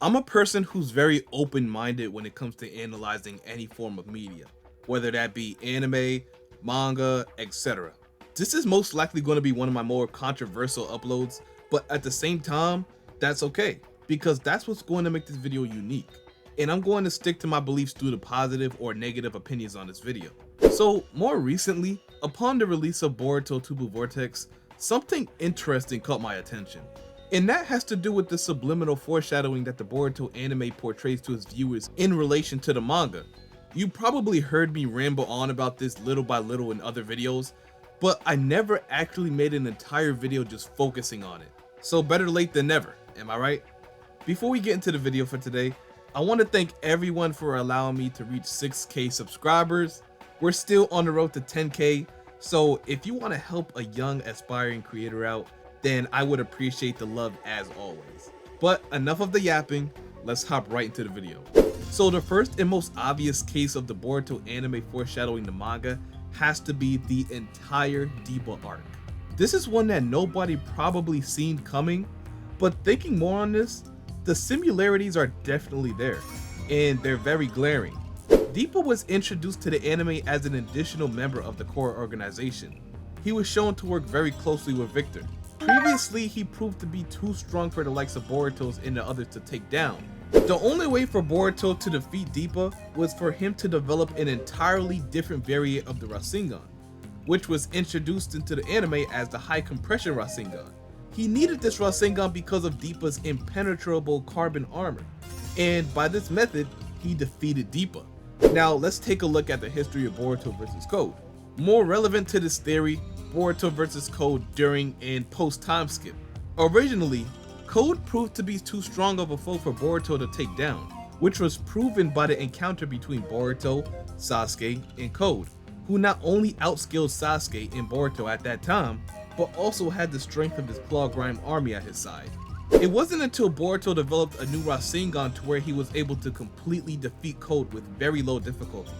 I'm a person who's very open-minded when it comes to analyzing any form of media, whether that be anime, manga, etc. This is most likely going to be one of my more controversial uploads, but at the same time, that's okay, because that's what's going to make this video unique. And I'm going to stick to my beliefs through the positive or negative opinions on this video. So more recently, upon the release of Boruto TBV VORTEX, something interesting caught my attention. And that has to do with the subliminal foreshadowing that the Boruto anime portrays to its viewers in relation to the manga. You probably heard me ramble on about this little by little in other videos, but I never actually made an entire video just focusing on it. So better late than never, am I right? Before we get into the video for today, I want to thank everyone for allowing me to reach 6K subscribers. We're still on the road to 10K, so if you want to help a young aspiring creator out, then I would appreciate the love as always. But enough of the yapping, let's hop right into the video. So the first and most obvious case of the Boruto anime foreshadowing the manga has to be the entire Deepa arc. This is one that nobody probably seen coming, but thinking more on this, the similarities are definitely there, and they're very glaring. Deepa was introduced to the anime as an additional member of the core organization. He was shown to work very closely with Victor. Previously, he proved to be too strong for the likes of Boruto's and the others to take down. The only way for Boruto to defeat Deepa was for him to develop an entirely different variant of the Rasengan, which was introduced into the anime as the high compression Rasengan. He needed this Rasengan because of Deepa's impenetrable carbon armor, and by this method, he defeated Deepa. Now let's take a look at the history of Boruto vs. Code. More relevant to this theory, Boruto vs. Code during and post TIMESKIP. Originally, Code proved to be too strong of a foe for Boruto to take down, which was proven by the encounter between Boruto, Sasuke, and Code, who not only outskilled Sasuke and Boruto at that time, but also had the strength of his Claw Grime army at his side. It wasn't until Boruto developed a new Rasengan to where he was able to completely defeat Code with very low difficulty.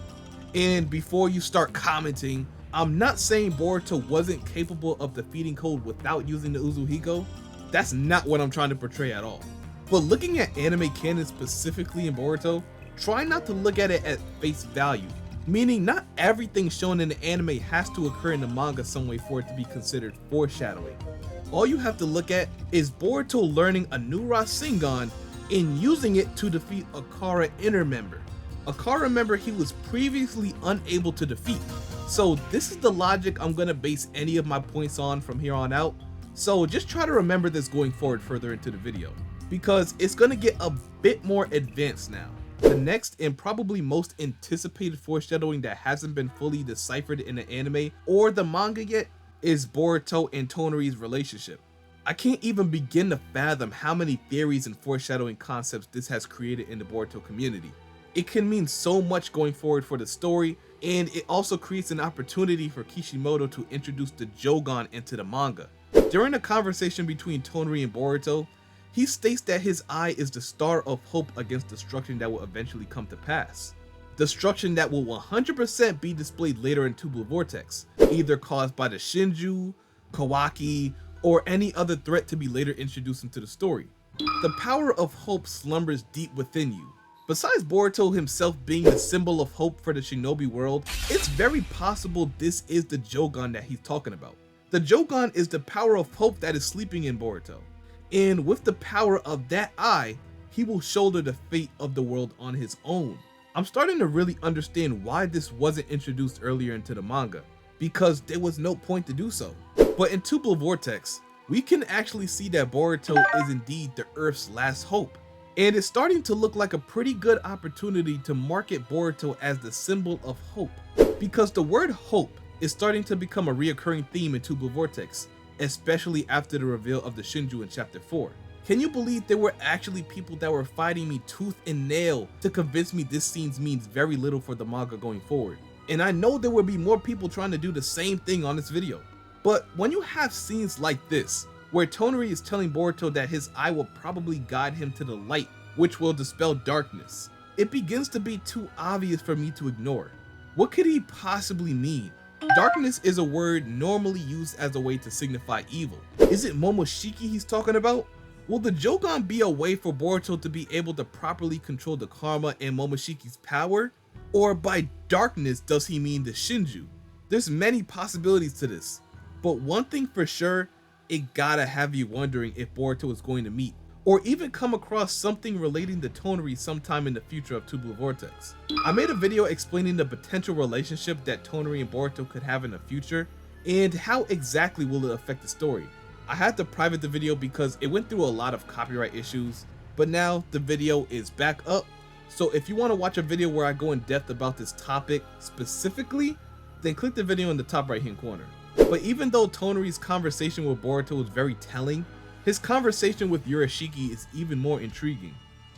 And before you start commenting, I'm not saying Boruto wasn't capable of defeating Code without using the Uzuhiko. That's not what I'm trying to portray at all. But looking at anime canon specifically in Boruto, try not to look at it at face value, meaning not everything shown in the anime has to occur in the manga some way for it to be considered foreshadowing. All you have to look at is Boruto learning a new Rasengan and using it to defeat a Kara inner member. A Kara member he was previously unable to defeat. So this is the logic I'm gonna base any of my points on from here on out. So just try to remember this going forward further into the video, because it's gonna get a bit more advanced now. The next and probably most anticipated foreshadowing that hasn't been fully deciphered in the anime or the manga yet is Boruto and Toneri's relationship. I can't even begin to fathom how many theories and foreshadowing concepts this has created in the Boruto community. It can mean so much going forward for the story, and it also creates an opportunity for Kishimoto to introduce the JOUGAN into the manga. During a conversation between Toneri and Boruto, he states that his eye is the star of hope against destruction that will eventually come to pass. Destruction that will 100% be displayed later in TBV VORTEX, either caused by the SHINJU, KAWAKI, or any other threat to be later introduced into the story. The power of hope slumbers deep within you. Besides Boruto himself being the symbol of hope for the shinobi world, it's very possible this is the JOUGAN that he's talking about. The JOUGAN is the power of hope that is sleeping in Boruto, and with the power of that eye, he will shoulder the fate of the world on his own. I'm starting to really understand why this wasn't introduced earlier into the manga, because there was no point to do so. But in TBV VORTEX, we can actually see that Boruto is indeed the Earth's last hope. And it's starting to look like a pretty good opportunity to market Boruto as the symbol of hope, because the word hope is starting to become a reoccurring theme in TBV VORTEX, especially after the reveal of the SHINJU in chapter 4. Can you believe there were actually people that were fighting me tooth and nail to convince me this scene means very little for the manga going forward? And I know there will be more people trying to do the same thing on this video. But when you have scenes like this, where Toneri is telling Boruto that his eye will probably guide him to the light, which will dispel darkness, it begins to be too obvious for me to ignore. What could he possibly mean? Darkness is a word normally used as a way to signify evil. Is it Momoshiki he's talking about? Will the JOUGAN be a way for Boruto to be able to properly control the Karma and Momoshiki's power? Or by darkness does he mean the Shinju? There's many possibilities to this, but one thing for sure, it gotta have you wondering if Boruto is going to meet or even come across something relating to Toneri sometime in the future of Tubular Vortex. I made a video explaining the potential relationship that Toneri and Boruto could have in the future, and how exactly will it affect the story. I had to private the video because it went through a lot of copyright issues, but now the video is back up, so if you want to watch a video where I go in depth about this topic specifically, then click the video in the top right hand corner. But even though Toneri's conversation with Boruto is very telling, his conversation with Urashiki is even more intriguing.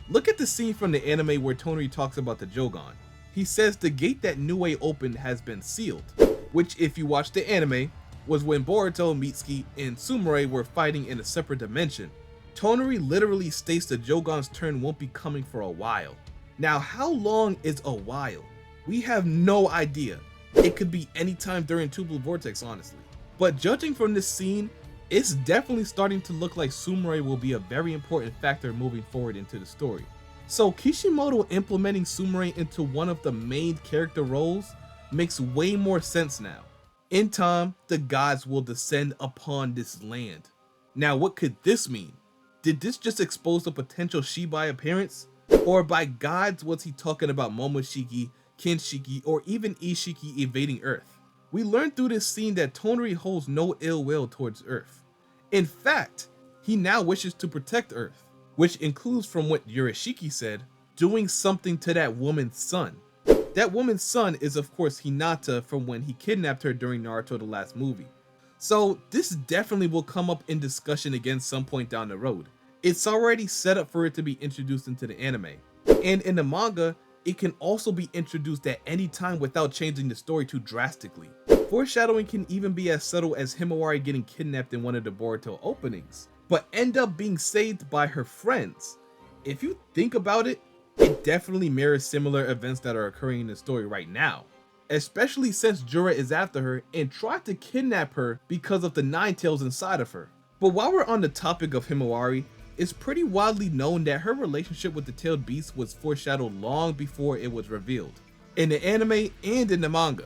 Look at the scene from the anime where Toneri talks about the JOUGAN. He says the gate that Nue opened has been sealed, which if you watch the anime, was when Boruto, Mitsuki, and Sumire were fighting in a separate dimension. Toneri literally states the JOUGAN's turn won't be coming for a while. Now how long is a while? We have no idea. It could be any time during Tubular Vortex honestly. But judging from this scene, it's definitely starting to look like Sumire will be a very important factor moving forward into the story. So Kishimoto implementing Sumire into one of the main character roles makes way more sense now. In time, the gods will descend upon this land. Now what could this mean? Did this just expose the potential Shibai appearance? Or by gods was he talking about Momoshiki, Kinshiki, or even Ishiki invading Earth? We learned through this scene that Toneri holds no ill will towards Earth. In fact, he now wishes to protect Earth, which includes, from what Urashiki said, doing something to that woman's son. That woman's son is of course Hinata from when he kidnapped her during Naruto the last movie. So this definitely will come up in discussion again some point down the road. It's already set up for it to be introduced into the anime. And in the manga, it can also be introduced at any time without changing the story too drastically. Foreshadowing can even be as subtle as Himawari getting kidnapped in one of the Boruto openings, but end up being saved by her friends. If you think about it, it definitely mirrors similar events that are occurring in the story right now, especially since JURA is after her and tried to kidnap her because of the Nine Tails inside of her. But while we're on the topic of Himawari, it's pretty widely known that her relationship with the tailed beast was foreshadowed long before it was revealed, in the anime and in the manga.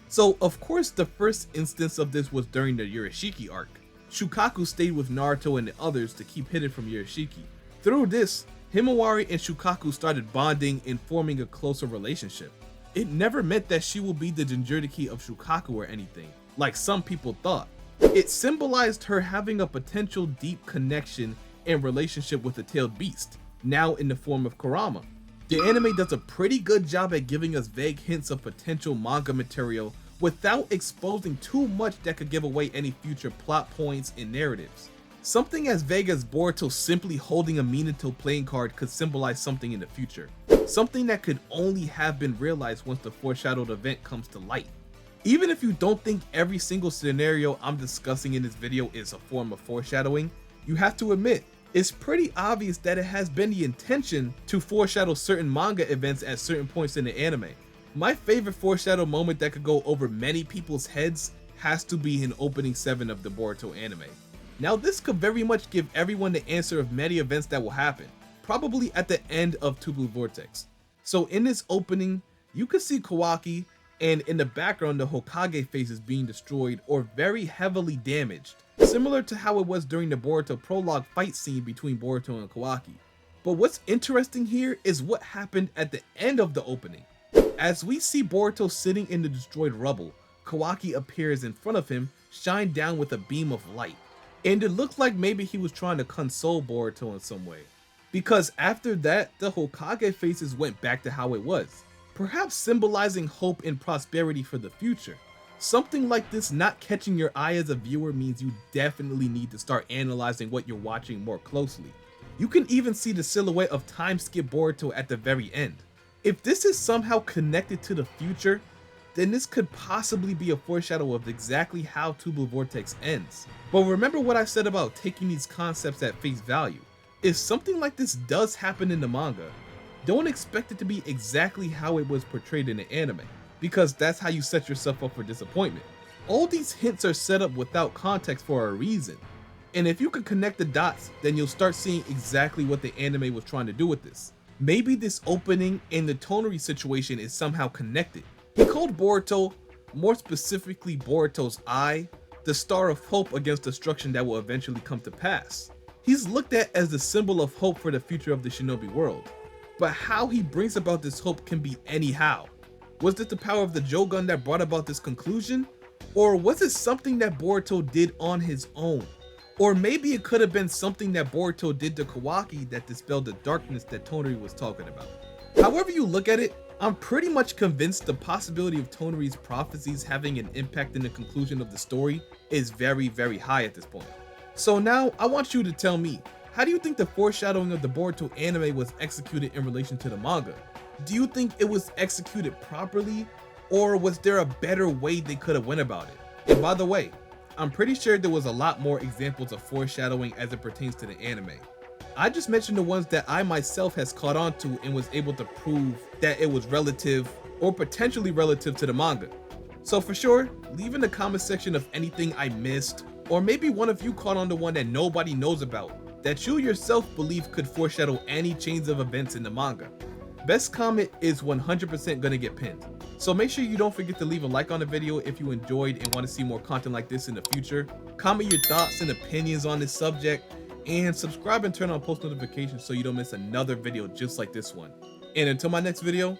So of course the first instance of this was during the Urashiki arc. Shukaku stayed with Naruto and the others to keep hidden from Urashiki. Through this, Himawari and Shukaku started bonding and forming a closer relationship. It never meant that she will be the Jinchuriki of Shukaku or anything, like some people thought. It symbolized her having a potential deep connection and relationship with the tailed beast, now in the form of Kurama. The anime does a pretty good job at giving us vague hints of potential manga material without exposing too much that could give away any future plot points and narratives. Something as vague as Boruto simply holding a Minato playing card could symbolize something in the future. Something that could only have been realized once the foreshadowed event comes to light. Even if you don't think every single scenario I'm discussing in this video is a form of foreshadowing, you have to admit, it's pretty obvious that it has been the intention to foreshadow certain manga events at certain points in the anime. My favorite foreshadow moment that could go over many people's heads has to be in opening 7 of the Boruto anime. Now this could very much give everyone the answer of many events that will happen, probably at the end of Tubular Vortex. So in this opening, you could see KAWAKI, and in the background the Hokage face is being destroyed or very heavily damaged, similar to how it was during the Boruto prologue fight scene between Boruto and KAWAKI. But what's interesting here is what happened at the end of the opening. As we see Boruto sitting in the destroyed rubble, KAWAKI appears in front of him, shined down with a beam of light. And it looked like maybe he was trying to console Boruto in some way. Because after that, the Hokage faces went back to how it was, perhaps symbolizing hope and prosperity for the future. Something like this not catching your eye as a viewer means you definitely need to start analyzing what you're watching more closely. You can even see the silhouette of Timeskip Boruto at the very end. If this is somehow connected to the future, then this could possibly be a foreshadow of exactly how Tubular Vortex ends. But remember what I said about taking these concepts at face value. If something like this does happen in the manga, don't expect it to be exactly how it was portrayed in the anime, because that's how you set yourself up for disappointment. All these hints are set up without context for a reason. And if you can connect the dots, then you'll start seeing exactly what the anime was trying to do with this. Maybe this opening and the Toneri situation is somehow connected. He called Boruto, more specifically Boruto's eye, the star of hope against destruction that will eventually come to pass. He's looked at as the symbol of hope for the future of the shinobi world. But how he brings about this hope can be anyhow. Was it the power of the JOUGAN that brought about this conclusion? Or was it something that Boruto did on his own? Or maybe it could have been something that Boruto did to Kawaki that dispelled the darkness that Toneri was talking about. However you look at it, I'm pretty much convinced the possibility of Toneri's prophecies having an impact in the conclusion of the story is very, very high at this point. So now I want you to tell me, how do you think the foreshadowing of the Boruto anime was executed in relation to the manga? Do you think it was executed properly, or was there a better way they could have went about it? And by the way, I'm pretty sure there was a lot more examples of foreshadowing as it pertains to the anime. I just mentioned the ones that I myself has caught on to and was able to prove that it was relative or potentially relative to the manga. So for sure, leave in the comment section of anything I missed, or maybe one of you caught on to one that nobody knows about, that you yourself believe could foreshadow any chains of events in the manga. Best comment is 100% gonna get pinned. So make sure you don't forget to leave a like on the video if you enjoyed and want to see more content like this in the future. Comment your thoughts and opinions on this subject, and subscribe and turn on post notifications so you don't miss another video just like this one. And until my next video,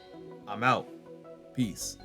I'm out. Peace.